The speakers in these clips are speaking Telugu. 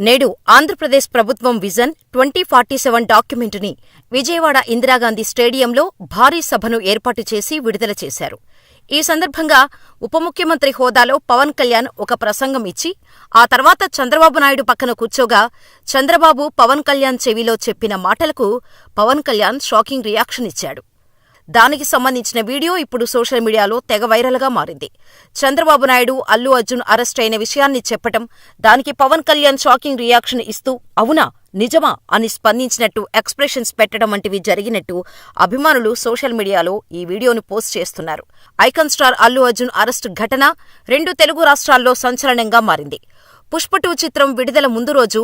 నేడు ఆంధ్రప్రదేశ్ ప్రభుత్వం విజన్ 2047 డాక్యుమెంటుని విజయవాడ ఇందిరాగాంధీ స్టేడియంలో భారీ సభను ఏర్పాటు చేసి విడుదల చేశారు. ఈ సందర్భంగా ఉప ముఖ్యమంత్రి హోదాలో పవన్ కళ్యాణ్ ఒక ప్రసంగం ఇచ్చి, ఆ తర్వాత చంద్రబాబు నాయుడు పక్కన కూర్చోగా చంద్రబాబు పవన్ కళ్యాణ్ చెవిలో చెప్పిన మాటలకు పవన్ కళ్యాణ్ షాకింగ్ రియాక్షన్ ఇచ్చాడు. దానికి సంబంధించిన వీడియో ఇప్పుడు సోషల్ మీడియాలో తెగ వైరల్గా మారింది. చంద్రబాబు నాయుడు, అల్లు అర్జున్ అరెస్ట్ అయిన విషయాన్ని చెప్పటం, దానికి పవన్ కళ్యాణ్ షాకింగ్ రియాక్షన్ ఇస్తూ అవునా, నిజమా అని స్పందించినట్టు ఎక్స్ప్రెషన్స్ పెట్టడం వంటివి జరిగినట్టు అభిమానులు సోషల్ మీడియాలో ఈ వీడియోను పోస్ట్ చేస్తున్నారు. Icon star Allu Arjun arrest ఘటన 2 తెలుగు రాష్ట్రాల్లో సంచలనంగా మారింది. పుష్ప 2 చిత్రం విడుదల ముందు రోజు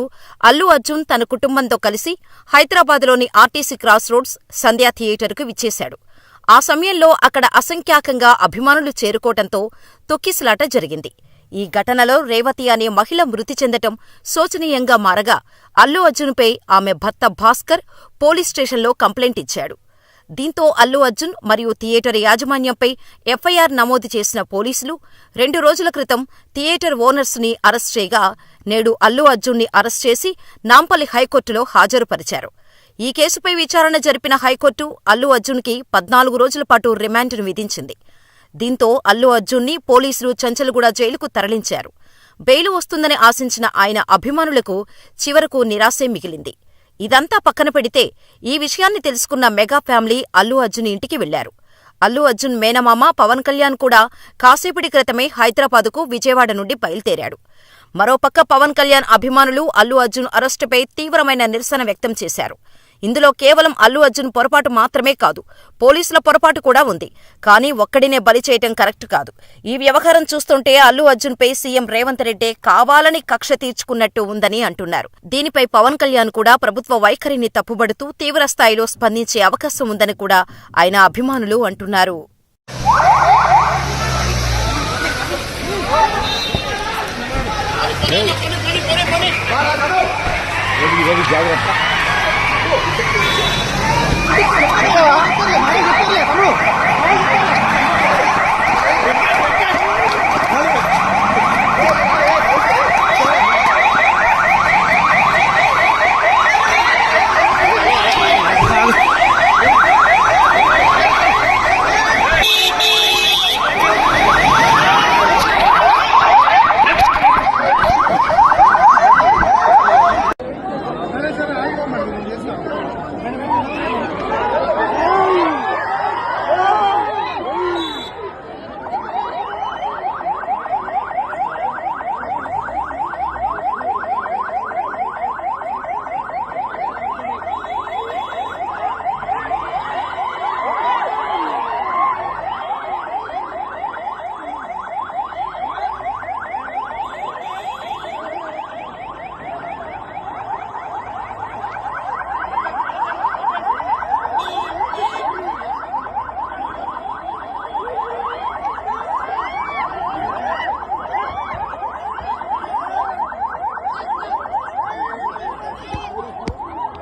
అల్లు అర్జున్ తన కుటుంబంతో కలిసి హైదరాబాద్లోని ఆర్టీసీ క్రాస్ రోడ్స్ సంధ్యా థియేటర్కు విచ్చేశాడు. ఆ సమయంలో అక్కడ అసంఖ్యాకంగా అభిమానులు చేరుకోవటంతో తొక్కిసలాట జరిగింది. ఈ ఘటనలో రేవతి అనే మహిళ మృతి చెందటం శోచనీయంగా మారగా అల్లు అర్జున్పై ఆమె భర్త భాస్కర్ పోలీస్ స్టేషన్లో కంప్లైంట్ ఇచ్చాడు. దీంతో అల్లు అర్జున్ మరియు థియేటర్ యాజమాన్యంపై ఎఫ్ఐఆర్ నమోదు చేసిన పోలీసులు 2 రోజుల క్రితం థియేటర్ ఓనర్స్ని అరెస్ట్ చేయగా, నేడు అల్లు అర్జున్ని అరెస్ట్ చేసి నాంపల్లి హైకోర్టులో హాజరుపరిచారు. ఈ కేసుపై విచారణ జరిపిన హైకోర్టు అల్లు అర్జున్కి 14 రోజుల పాటు రిమాండ్ను విధించింది. దీంతో అల్లు అర్జున్ని పోలీసులు చంచల్గూడ జైలుకు తరలించారు. బెయిలు వస్తుందని ఆశించిన ఆయన అభిమానులకు చివరకు నిరాశే మిగిలింది. ఇదంతా పక్కన పెడితే ఈ విషయాన్ని తెలుసుకున్న మెగా ఫ్యామిలీ అల్లు అర్జున్ ఇంటికి వెళ్లారు. అల్లు అర్జున్ మేనమామ పవన్ కళ్యాణ్ కూడా కాసేపటి క్రితమే హైదరాబాదుకు విజయవాడ నుండి బయలుదేరాడు. మరోపక్క పవన్ కళ్యాణ్ అభిమానులు అల్లు అర్జున్ అరెస్టుపై తీవ్రమైన నిరసన వ్యక్తం చేశారు. ఇందులో కేవలం అల్లు అర్జున్ పొరపాటు మాత్రమే కాదు, పోలీసుల పొరపాటు కూడా ఉంది. కానీ ఒక్కడినే బలి చేయటం కరెక్ట్ కాదు. ఈ వ్యవహారం చూస్తుంటే అల్లు అర్జున్పై సీఎం రేవంత్ రెడ్డి కావాలని కక్ష తీర్చుకున్నట్టు ఉందని అంటున్నారు. దీనిపై పవన్ కళ్యాణ్ కూడా ప్రభుత్వ వైఖరిని తప్పుబడుతూ తీవ్రస్థాయిలో స్పందించే అవకాశం ఉందని కూడా ఆయన అభిమానులు అంటున్నారు. జాగ్రత్త